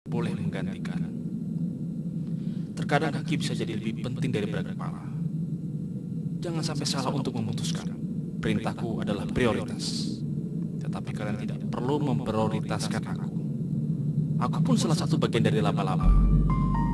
boleh menggantikan. Terkadang kaki bisa jadi lebih penting daripada kepala. Jangan sampai salah untuk memutuskan. Perintahku adalah prioritas. Tetapi kalian tidak perlu memprioritaskan aku. Aku pun salah satu bagian dari laba-laba.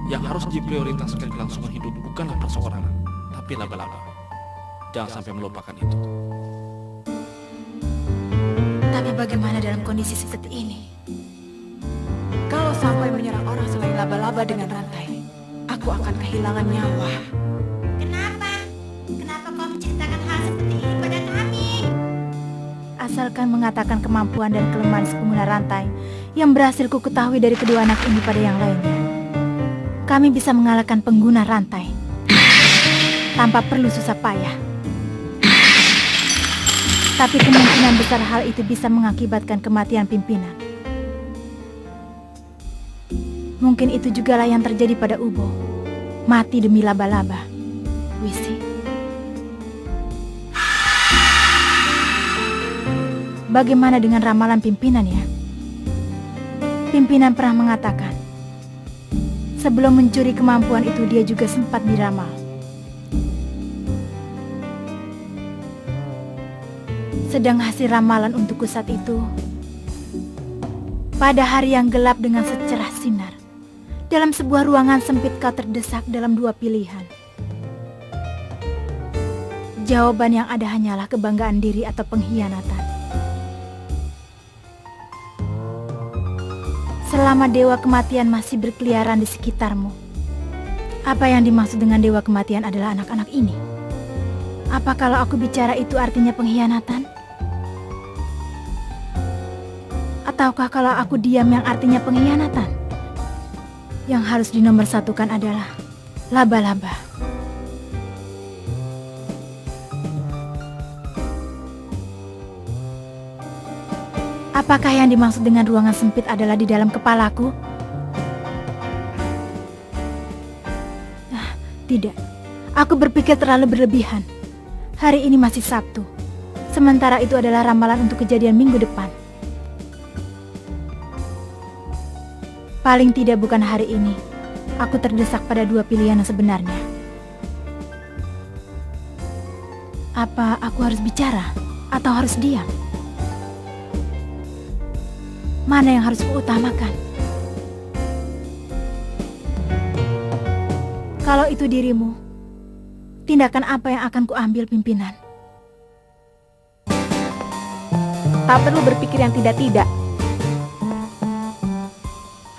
Yang harus diprioritaskan kelangsungan hidup bukanlah perseorangan, tapi laba-laba. Jangan sampai melupakan itu. Tapi bagaimana dalam kondisi seperti ini? Kalau sampai menyerang orang selain laba-laba dengan rantai, aku akan kehilangan nyawa. Kenapa? Kenapa kau menceritakan hal seperti ini pada kami? Asalkan mengatakan kemampuan dan kelemahan si pengguna rantai yang berhasil ku ketahui dari kedua anak ini pada yang lainnya, kami bisa mengalahkan pengguna rantai tanpa perlu susah payah. Tapi kemungkinan besar hal itu bisa mengakibatkan kematian pimpinan. Mungkin itu jugalah yang terjadi pada Ubo. Mati demi laba-laba. Wisi. Bagaimana dengan ramalan pimpinan ya? Pimpinan pernah mengatakan, sebelum mencuri kemampuan itu dia juga sempat diramal. Sedang hasil ramalan untukku saat itu, pada hari yang gelap dengan secerah sinar, dalam sebuah ruangan sempit kau terdesak dalam dua pilihan. Jawaban yang ada hanyalah kebanggaan diri atau pengkhianatan. Selama dewa kematian masih berkeliaran di sekitarmu, apa yang dimaksud dengan dewa kematian adalah anak-anak ini? Apa kalau aku bicara itu artinya pengkhianatan? Ataukah kalau aku diam yang artinya pengkhianatan? Yang harus dinomorsatukan adalah laba-laba. Apakah yang dimaksud dengan ruangan sempit adalah di dalam kepalaku? Tidak, aku berpikir terlalu berlebihan. Hari ini masih Sabtu, sementara itu adalah ramalan untuk kejadian minggu depan. Paling tidak bukan hari ini. Aku terdesak pada dua pilihan yang sebenarnya. Apa aku harus bicara atau harus diam? Mana yang harus kuutamakan? Kalau itu dirimu, tindakan apa yang akan kuambil pimpinan? Tak perlu berpikir yang tidak-tidak.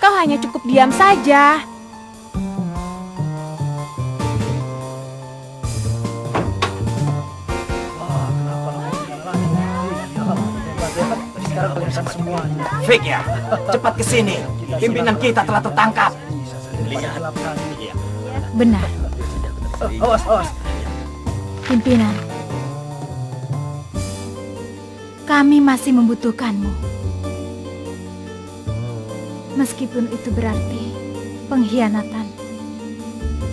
Kau hanya cukup diam saja. Fik ya, cepat ke sini. Pimpinan kita telah tertangkap. Lihat. Benar. Awas. Pimpinan, kami masih membutuhkanmu. Meskipun itu berarti pengkhianatan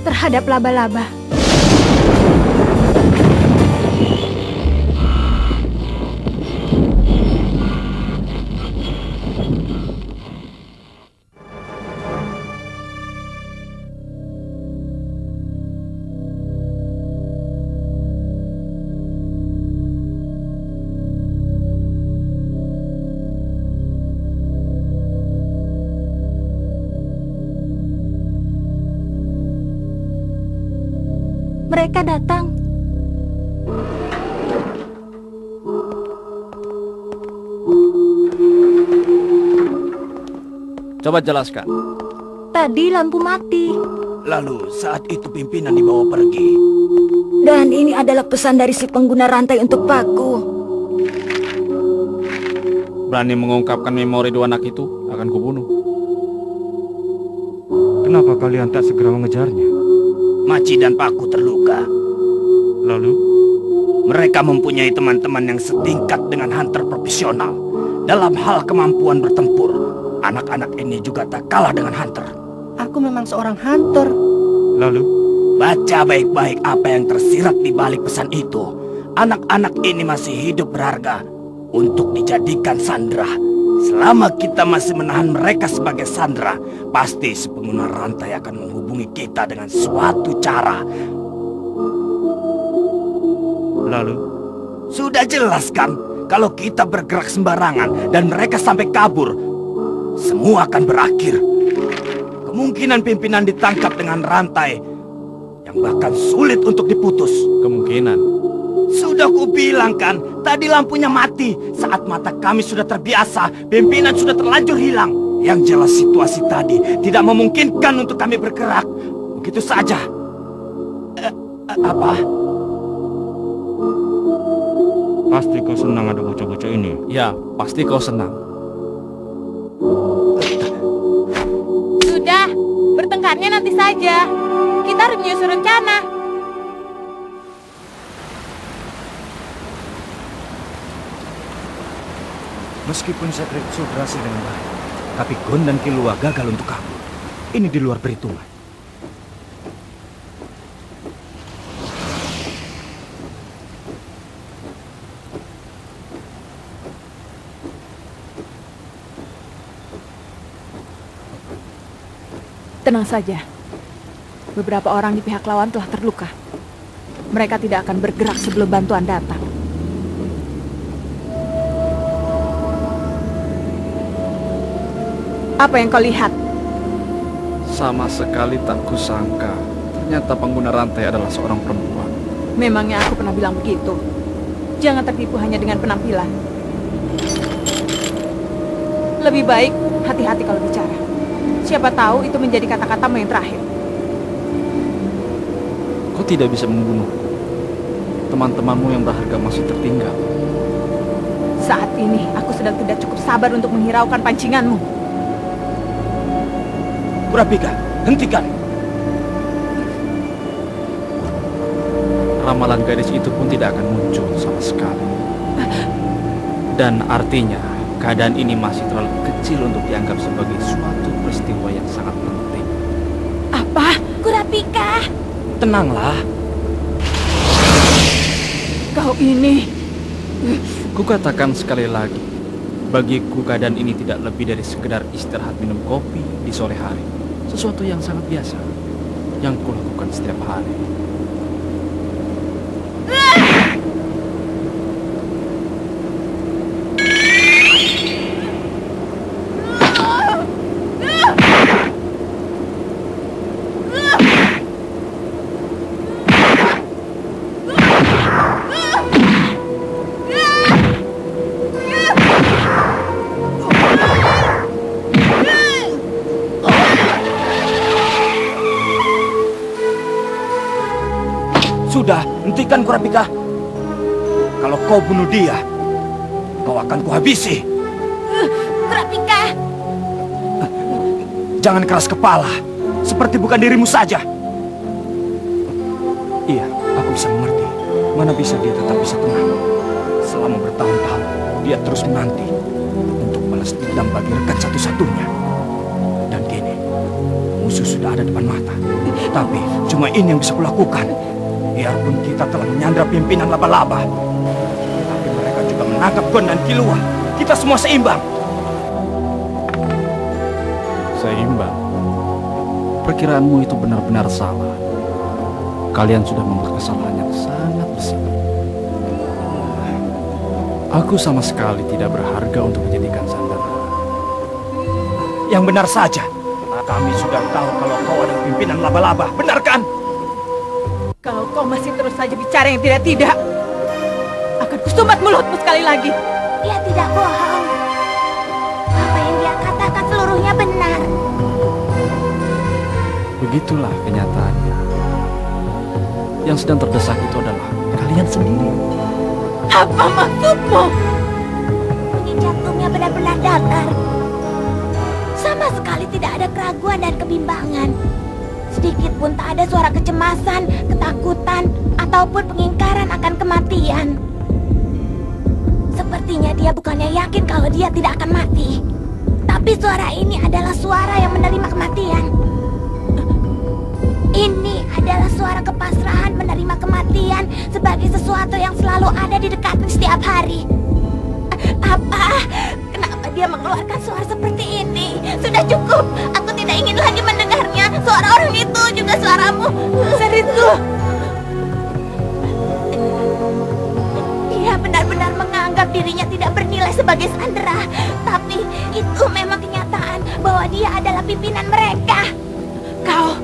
terhadap laba-laba. Mereka datang. Coba jelaskan. Tadi lampu mati. Lalu saat itu pimpinan dibawa pergi. Dan ini adalah pesan dari si pengguna rantai untuk Paku. Berani mengungkapkan memori dua anak itu, akan kubunuh. Kenapa kalian tak segera mengejarnya? Maci dan Paku terluka. Lalu? Mereka mempunyai teman-teman yang setingkat dengan hunter profesional. Dalam hal kemampuan bertempur, anak-anak ini juga tak kalah dengan hunter. Aku memang seorang hunter. Lalu? Baca baik-baik apa yang tersirat di balik pesan itu. Anak-anak ini masih hidup berharga untuk dijadikan sandera. Selama kita masih menahan mereka sebagai sandera, pasti si pengguna rantai akan menghubungi kita dengan suatu cara. Lalu, Sudah jelas kan, kalau kita bergerak sembarangan dan mereka sampai kabur, semua akan berakhir. Kemungkinan pimpinan ditangkap dengan rantai yang bahkan sulit untuk diputus. Kemungkinan. Sudah kubilang kan, tadi lampunya mati. Saat mata kami sudah terbiasa, pimpinan sudah terlanjur hilang. Yang jelas situasi tadi tidak memungkinkan untuk kami bergerak. Begitu saja. Apa? pasti kau senang ada bocah-bocah ini. Ya, pasti kau senang. Sudah, bertengkarnya nanti saja. Kita harus menyusun rencana. Meskipun Setrekso berhasil dengan baik, tapi Gon dan Killua gagal untuk kabur. Ini di luar perhitungan. Tenang saja. Beberapa orang di pihak lawan telah terluka. Mereka tidak akan bergerak sebelum bantuan datang. Apa yang kau lihat? Sama sekali tak kusangka. Ternyata pengguna rantai adalah seorang perempuan. Memangnya aku pernah bilang begitu? Jangan tertipu hanya dengan penampilan. Lebih baik hati-hati kalau bicara. Siapa tahu itu menjadi kata-katamu yang terakhir. Kau tidak bisa membunuhku. Teman-temanmu yang berharga masih tertinggal. Saat ini aku sedang tidak cukup sabar untuk menghiraukan pancinganmu. Kurapika, hentikan. Ramalan gadis itu pun tidak akan muncul sama sekali. Dan artinya, keadaan ini masih terlalu kecil untuk dianggap sebagai suatu peristiwa yang sangat penting. Apa? Kurapika, Tenanglah. Kau ini... Kukatakan sekali lagi, bagiku keadaan ini tidak lebih dari sekedar istirahat minum kopi di sore hari. Sesuatu yang sangat biasa, yang kulakukan setiap hari. Sudah, hentikan Kurapika. Kalau kau bunuh dia, kau akan kuhabisi. Kurapika, Jangan keras kepala, seperti bukan dirimu saja. Iya, aku bisa mengerti. Mana bisa dia tetap bisa tenang. Selama bertahun-tahun, dia terus menanti untuk balas dendam bagi rekan satu-satunya. Dan kini, musuh sudah ada depan mata. Tapi, cuma ini yang bisa kulakukan. Biarpun kita telah menyandra pimpinan laba-laba, tapi mereka juga menangkap Gon dan Killua. Kita semua seimbang. Seimbang. Perkiraanmu itu benar-benar salah. Kalian sudah membuat kesalahan yang sangat besar. Aku sama sekali tidak berharga untuk dijadikan sandera. Yang benar saja. Kami sudah tahu kalau kau adalah pimpinan laba-laba. Benar kan? Kalau kau masih terus saja bicara yang tidak-tidak, akan kusumbat mulutmu sekali lagi. dia tidak bohong. Apa yang dia katakan seluruhnya benar. Begitulah kenyataannya. Yang sedang terdesak itu adalah kalian sendiri. Apa maksudmu? Bunyi jantungnya benar-benar datar. Sama sekali tidak ada keraguan dan kebimbangan. Sedikit pun tak ada suara kecemasan, ketakutan, ataupun pengingkaran akan kematian. Sepertinya dia bukannya yakin kalau dia tidak akan mati. Tapi suara ini adalah suara yang menerima kematian. Ini adalah suara kepasrahan menerima kematian sebagai sesuatu yang selalu ada di dekatnya setiap hari. Apa? Kenapa dia mengeluarkan suara seperti ini? Sudah cukup. Aku tidak ingin lagi mendengarnya. Suara orang itu juga suaramu. Seritku. Dia benar-benar menganggap dirinya tidak bernilai sebagai Sandra. Tapi itu memang kenyataan bahwa dia adalah pimpinan mereka. Kau.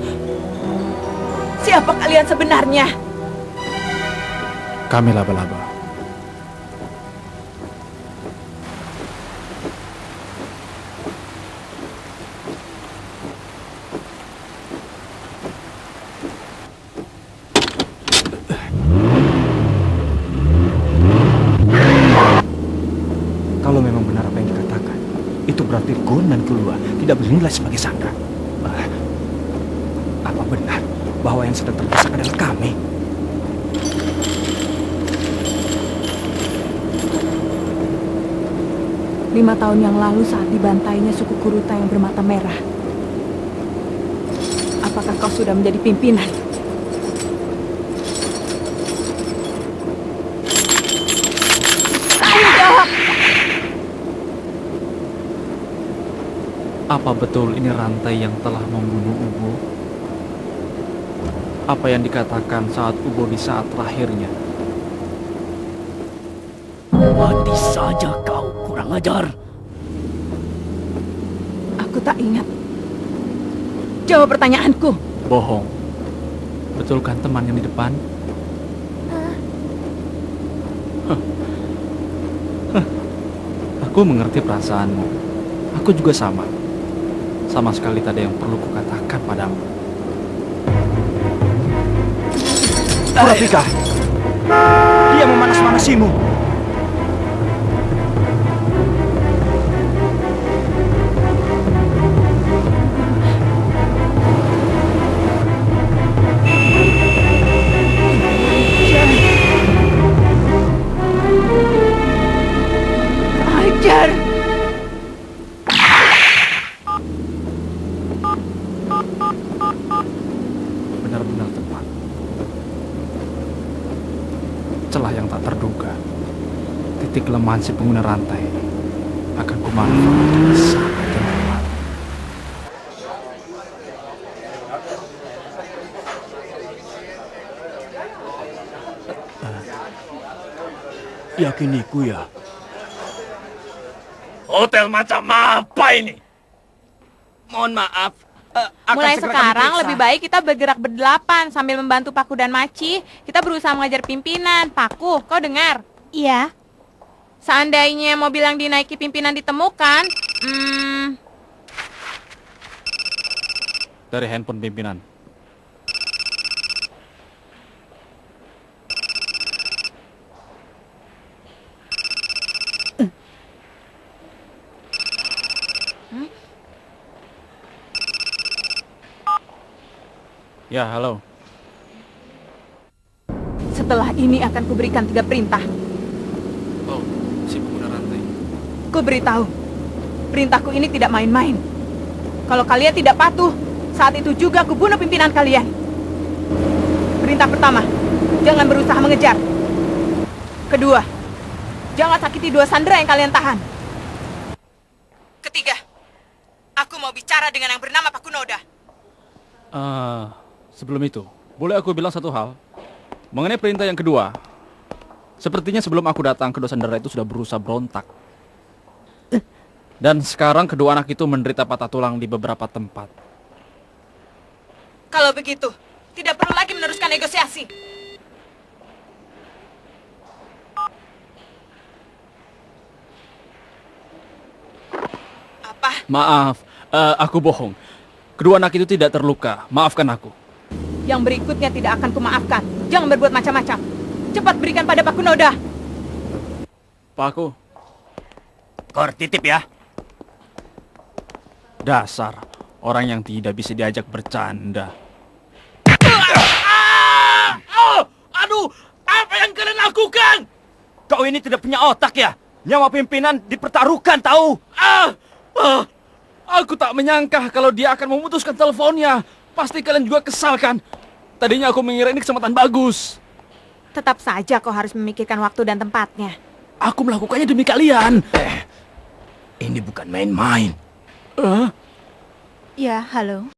Siapa kalian sebenarnya? Kami laba-laba. Kalau memang benar apa yang dikatakan, itu berarti Gon dan Kulua tidak bernilai sebagai Sandra. Apa benar bahwa yang sedang terdesak adalah kami? Lima tahun yang lalu saat dibantainya suku Kuruta yang bermata merah. Apakah kau sudah menjadi pimpinan? Ayo jawab! Apa betul ini rantai yang telah membunuh Ubo? Apa yang dikatakan saat Ubo di saat terakhirnya? Mati saja kau, kurang ajar. Aku tak ingat. Jawab pertanyaanku. Bohong. Betul kan teman yang di depan? Aku mengerti perasaanmu. Aku juga sama. Sama sekali tak ada yang perlu kukatakan padamu. Kurapika, dia memanas-manasimu. Ajar! Benar-benar tepat. Celah yang tak terduga. Titik kelemahan si pengguna rantai akan kumanfaatkan di saat yang tepat. Yakiniku ya. Hotel macam apa ini? Mohon maaf. Mulai sekarang lebih baik kita bergerak berdelapan sambil membantu Paku dan Maci. Kita berusaha mengajar pimpinan. Paku, kau dengar? Iya. Seandainya mobil yang dinaiki pimpinan ditemukan, Dari handphone pimpinan. Ya, halo. Setelah ini akan kuberikan 3 perintah. Oh, si pengguna rantai. Ku beritahu, perintahku ini tidak main-main. Kalau kalian tidak patuh, saat itu juga aku bunuh pimpinan kalian. Perintah pertama, jangan berusaha mengejar. Kedua, jangan sakiti 2 Sandra yang kalian tahan. Ketiga, aku mau bicara dengan yang bernama Pakunoda. Sebelum itu, boleh aku bilang satu hal? Mengenai perintah yang kedua, sepertinya sebelum aku datang, kedua Sandra itu sudah berusaha berontak. Dan sekarang kedua anak itu menderita patah tulang di beberapa tempat. Kalau begitu, tidak perlu lagi meneruskan negosiasi. Apa? Maaf, aku bohong. Kedua anak itu tidak terluka, maafkan aku. Yang berikutnya tidak akan kumaafkan. Jangan berbuat macam-macam. Cepat berikan pada Pakunoda. Paku, Kor titip ya. dasar orang yang tidak bisa diajak bercanda. Aduh, apa yang kalian lakukan? Kau ini tidak punya otak ya? Nyawa pimpinan dipertaruhkan tahu? Aku tak menyangka kalau dia akan memutuskan teleponnya. Pasti kalian juga kesal kan? Tadinya aku mengira ini kesempatan bagus. tetap saja kau harus memikirkan waktu dan tempatnya. Aku melakukannya demi kalian. Ini bukan main-main. Ya, halo.